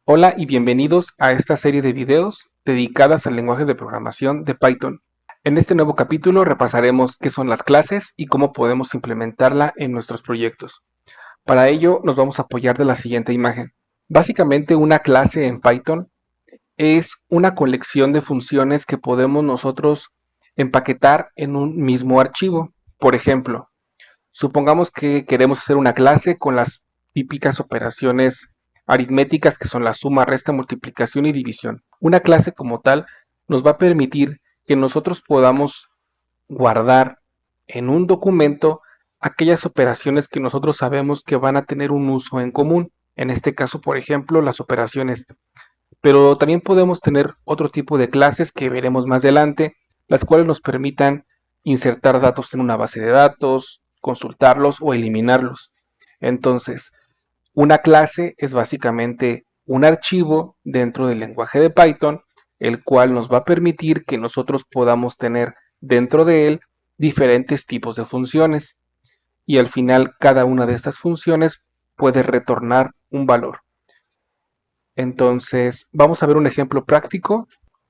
Hola y bienvenidos a esta serie de videos dedicadas al lenguaje de programación de Python. En este nuevo capítulo repasaremos qué son las clases y cómo podemos implementarla en nuestros proyectos. Para ello nos vamos a apoyar de la siguiente imagen. Básicamente una clase en Python es una colección de funciones que podemos nosotros empaquetar en un mismo archivo. Por ejemplo, supongamos que queremos hacer una clase con las típicas operaciones aritméticas que son la suma, resta, multiplicación y división. Una clase como tal nos va a permitir que nosotros podamos guardar en un documento aquellas operaciones que nosotros sabemos que van a tener un uso en común. En este caso, por ejemplo, las operaciones. Pero también podemos tener otro tipo de clases que veremos más adelante, las cuales nos permitan insertar datos en una base de datos, consultarlos o eliminarlos. Entonces, una clase es básicamente un archivo dentro del lenguaje de Python, el cual nos va a permitir que nosotros podamos tener dentro de él diferentes tipos de funciones. Y al final, cada una de estas funciones puede retornar un valor. Entonces, vamos a ver un ejemplo práctico.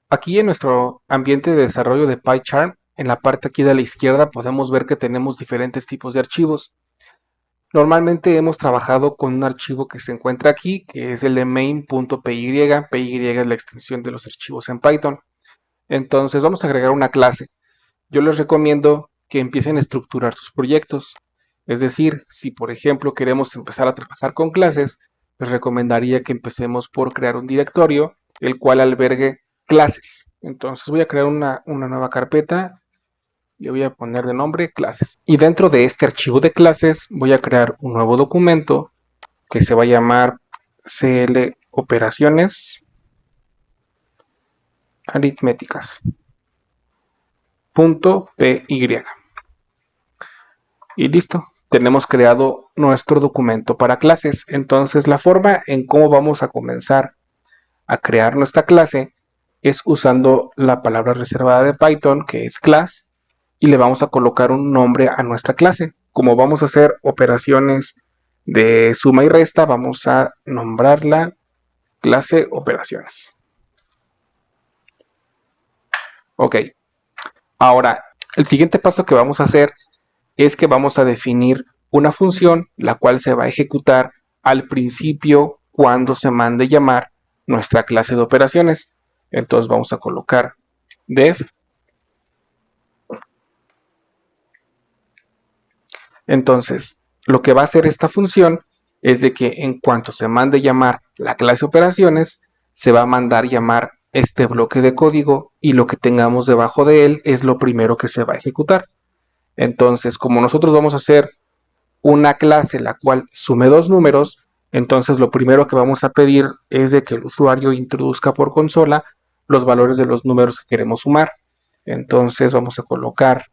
Aquí en nuestro ambiente de desarrollo de PyCharm, en la parte aquí de la izquierda podemos ver que tenemos diferentes tipos de archivos. Normalmente hemos trabajado con un archivo que se encuentra aquí, que es el de main.py. PY es la extensión de los archivos en Python. Entonces vamos a agregar una clase. Yo les recomiendo que empiecen a estructurar sus proyectos. Es decir, si por ejemplo queremos empezar a trabajar con clases, les recomendaría que empecemos por crear un directorio, el cual albergue clases. Entonces voy a crear una nueva carpeta, le voy a poner de nombre clases. Y dentro de este archivo de clases voy a crear un nuevo documento que se va a llamar CL operaciones aritméticas. .py. Y listo, tenemos creado nuestro documento para clases. Entonces la forma en cómo vamos a comenzar a crear nuestra clase es usando la palabra reservada de Python, que es class, y le vamos a colocar un nombre a nuestra clase. Como vamos a hacer operaciones de suma y resta, vamos a nombrarla clase operaciones. Ok, ahora el siguiente paso que vamos a hacer es que vamos a definir una función la cual se va a ejecutar al principio cuando se mande llamar nuestra clase de operaciones. Entonces vamos a colocar def. Entonces, lo que va a hacer esta función es de que en cuanto se mande llamar la clase operaciones, se va a mandar llamar este bloque de código y lo que tengamos debajo de él es lo primero que se va a ejecutar. Entonces, como nosotros vamos a hacer una clase la cual sume dos números, entonces lo primero que vamos a pedir es de que el usuario introduzca por consola los valores de los números que queremos sumar. Entonces vamos a colocar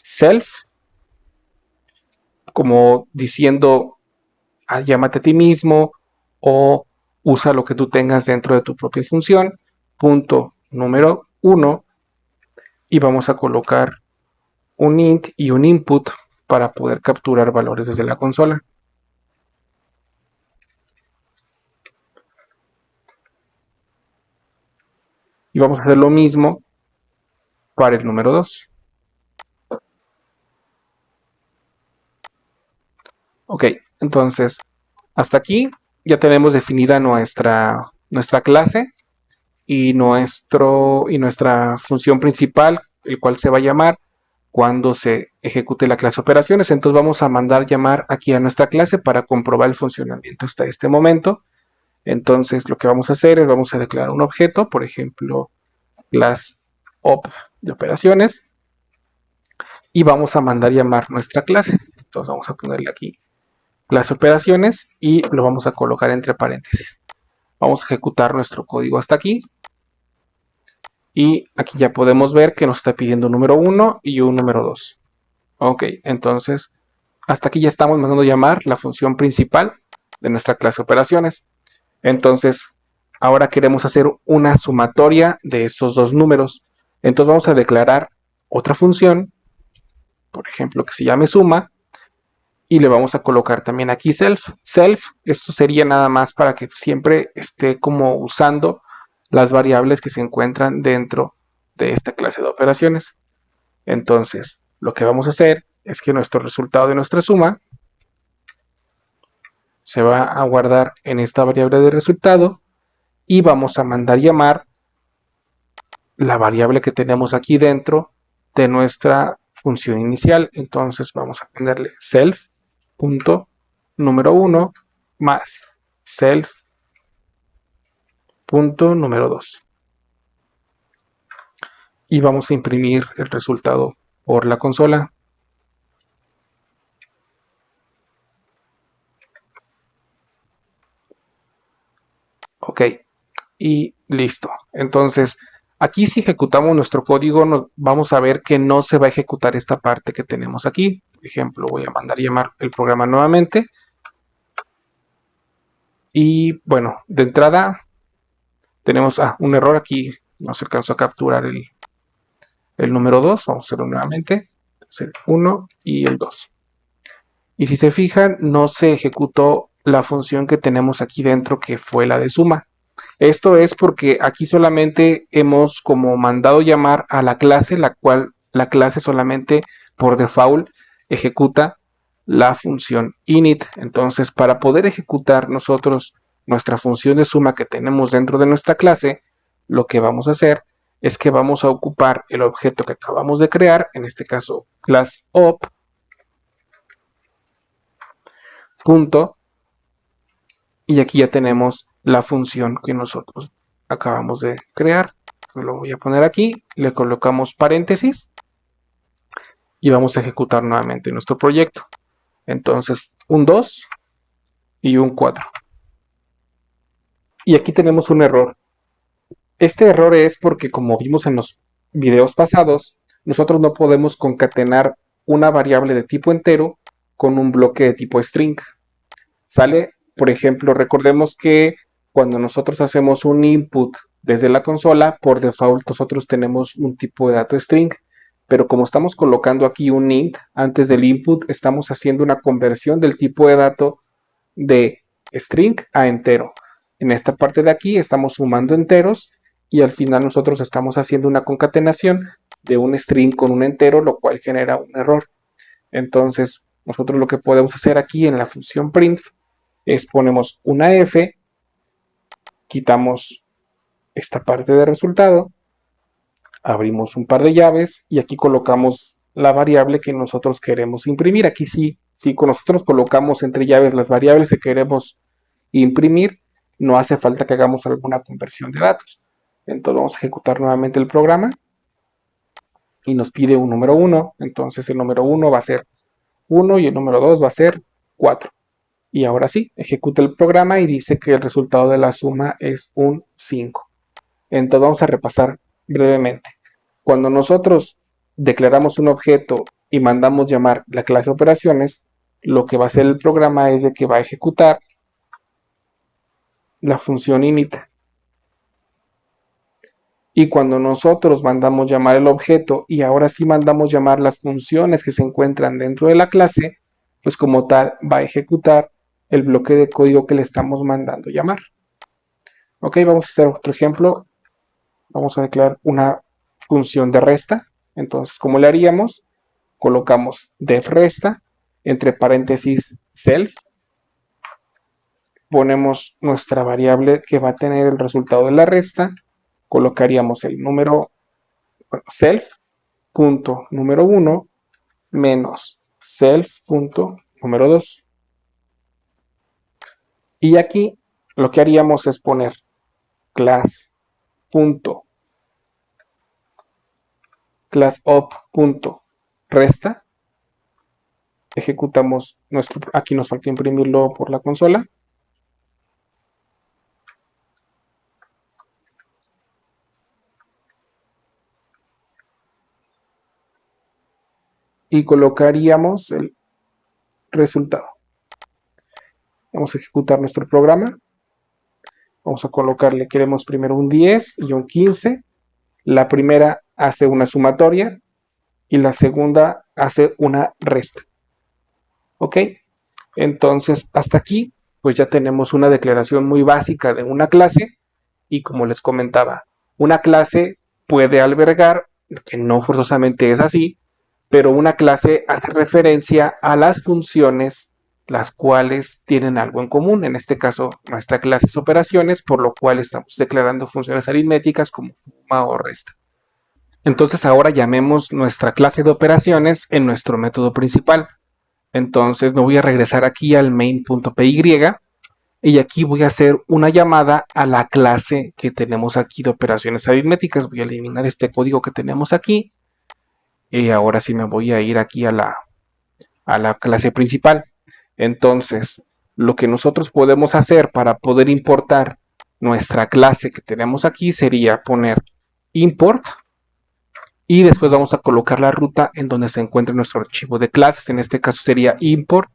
self, como diciendo llámate a ti mismo o usa lo que tú tengas dentro de tu propia función, punto número 1, y vamos a colocar un int y un input para poder capturar valores desde la consola. Y vamos a hacer lo mismo para el número 2. Ok, entonces hasta aquí ya tenemos definida nuestra clase y nuestra función principal, el cual se va a llamar cuando se ejecute la clase operaciones. Entonces vamos a mandar llamar aquí a nuestra clase para comprobar el funcionamiento hasta este momento. Entonces lo que vamos a hacer es vamos a declarar un objeto, por ejemplo, class op de operaciones, y vamos a mandar llamar nuestra clase. Entonces vamos a ponerle aquí clase operaciones y lo vamos a colocar entre paréntesis. Vamos a ejecutar nuestro código hasta aquí. Y aquí ya podemos ver que nos está pidiendo un número 1 y un número 2. Ok, entonces hasta aquí ya estamos mandando llamar la función principal de nuestra clase operaciones. Entonces ahora queremos hacer una sumatoria de estos dos números. Entonces vamos a declarar otra función, por ejemplo, que se llame suma, y le vamos a colocar también aquí self. Self, esto sería nada más para que siempre esté como usando las variables que se encuentran dentro de esta clase de operaciones. Entonces, lo que vamos a hacer es que nuestro resultado de nuestra suma se va a guardar en esta variable de resultado y vamos a mandar llamar la variable que tenemos aquí dentro de nuestra función inicial. Entonces vamos a ponerle self punto número 1 más self punto número 2 y vamos a imprimir el resultado por la consola. Ok, y listo. Entonces aquí si ejecutamos nuestro código vamos a ver que no se va a ejecutar esta parte que tenemos aquí. Por ejemplo, voy a mandar llamar el programa nuevamente. Y bueno, de entrada tenemos un error aquí, no se alcanzó a capturar el número 2, vamos a hacerlo nuevamente, el 1 y el 2. Y si se fijan, no se ejecutó la función que tenemos aquí dentro, que fue la de suma. Esto es porque aquí solamente hemos como mandado llamar a la clase, la cual la clase solamente por default ejecuta la función init. Entonces, para poder ejecutar nosotros nuestra función de suma que tenemos dentro de nuestra clase, lo que vamos a hacer es que vamos a ocupar el objeto que acabamos de crear, en este caso class op, punto, y aquí ya tenemos la función que nosotros acabamos de crear. Lo voy a poner aquí, le colocamos paréntesis y vamos a ejecutar nuevamente nuestro proyecto. Entonces, un 2 y un 4. Y aquí tenemos un error. Este error es porque, como vimos en los videos pasados, nosotros no podemos concatenar una variable de tipo entero con un bloque de tipo string. ¿Sale? Por ejemplo, recordemos que cuando nosotros hacemos un input desde la consola, por default nosotros tenemos un tipo de dato string, pero como estamos colocando aquí un int antes del input, estamos haciendo una conversión del tipo de dato de string a entero. En esta parte de aquí estamos sumando enteros y al final nosotros estamos haciendo una concatenación de un string con un entero, lo cual genera un error. Entonces, nosotros lo que podemos hacer aquí en la función print es ponemos una F, quitamos esta parte de resultado, abrimos un par de llaves y aquí colocamos la variable que nosotros queremos imprimir. Aquí sí, si nosotros colocamos entre llaves las variables que queremos imprimir, no hace falta que hagamos alguna conversión de datos. Entonces vamos a ejecutar nuevamente el programa y nos pide un número 1. Entonces el número 1 va a ser 1 y el número 2 va a ser 4. Y ahora sí, ejecuta el programa y dice que el resultado de la suma es un 5. Entonces vamos a repasar brevemente. Cuando nosotros declaramos un objeto y mandamos llamar la clase operaciones, lo que va a hacer el programa es de que va a ejecutar la función init. Y cuando nosotros mandamos llamar el objeto y ahora sí mandamos llamar las funciones que se encuentran dentro de la clase, pues como tal va a ejecutar el bloque de código que le estamos mandando llamar. Ok, vamos a hacer otro ejemplo. Vamos a declarar una función de resta. Entonces, ¿cómo le haríamos? Colocamos def resta, entre paréntesis self, ponemos nuestra variable que va a tener el resultado de la resta, colocaríamos el número self punto número 1 menos self punto número 2. Y aquí lo que haríamos es poner class op punto resta. Ejecutamos aquí nos falta imprimirlo por la consola. Y colocaríamos el resultado. Vamos a ejecutar nuestro programa. Vamos a colocarle, queremos primero un 10 y un 15. La primera hace una sumatoria y la segunda hace una resta. ¿Ok? Entonces, hasta aquí, pues ya tenemos una declaración muy básica de una clase y como les comentaba, una clase puede albergar, que no forzosamente es así, pero una clase hace referencia a las funciones las cuales tienen algo en común. En este caso, nuestra clase es operaciones, por lo cual estamos declarando funciones aritméticas como suma o resta. Entonces ahora llamemos nuestra clase de operaciones en nuestro método principal. Entonces me voy a regresar aquí al main.py y aquí voy a hacer una llamada a la clase que tenemos aquí de operaciones aritméticas. Voy a eliminar este código que tenemos aquí y ahora sí me voy a ir aquí a la clase principal. Entonces, lo que nosotros podemos hacer para poder importar nuestra clase que tenemos aquí sería poner import y después vamos a colocar la ruta en donde se encuentra nuestro archivo de clases. En este caso sería import,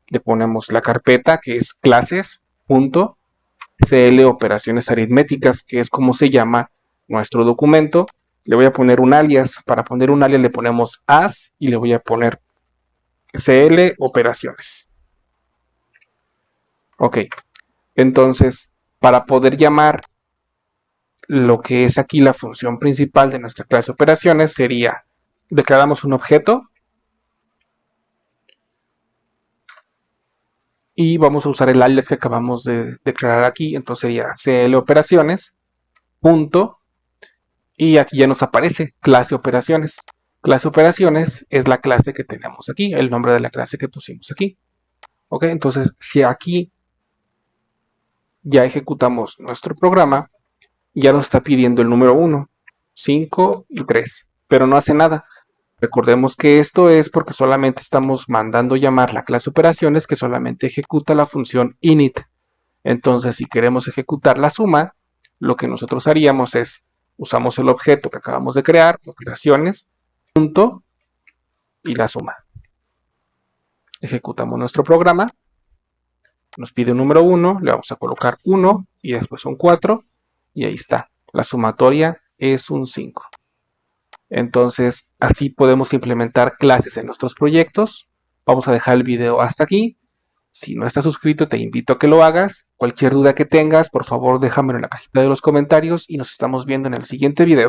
le ponemos la carpeta que es clases.cl operaciones aritméticas, que es como se llama nuestro documento. Le voy a poner un alias. Para poner un alias le ponemos as y le voy a poner cl operaciones. Ok, entonces para poder llamar lo que es aquí la función principal de nuestra clase operaciones sería, declaramos un objeto y vamos a usar el alias que acabamos de declarar aquí. Entonces sería cl operaciones punto y aquí ya nos aparece clase operaciones. Clase operaciones es la clase que tenemos aquí, el nombre de la clase que pusimos aquí. Ok, entonces si aquí ya ejecutamos nuestro programa, ya nos está pidiendo el número 1, 5 y 3, pero no hace nada. Recordemos que esto es porque solamente estamos mandando llamar la clase operaciones que solamente ejecuta la función init. Entonces, si queremos ejecutar la suma, lo que nosotros haríamos es, usamos el objeto que acabamos de crear, operaciones, punto, y la suma. Ejecutamos nuestro programa, nos pide un número 1, le vamos a colocar 1 y después un 4, y ahí está. La sumatoria es un 5. Entonces, así podemos implementar clases en nuestros proyectos. Vamos a dejar el video hasta aquí. Si no estás suscrito, te invito a que lo hagas. Cualquier duda que tengas, por favor, déjamelo en la cajita de los comentarios y nos estamos viendo en el siguiente video.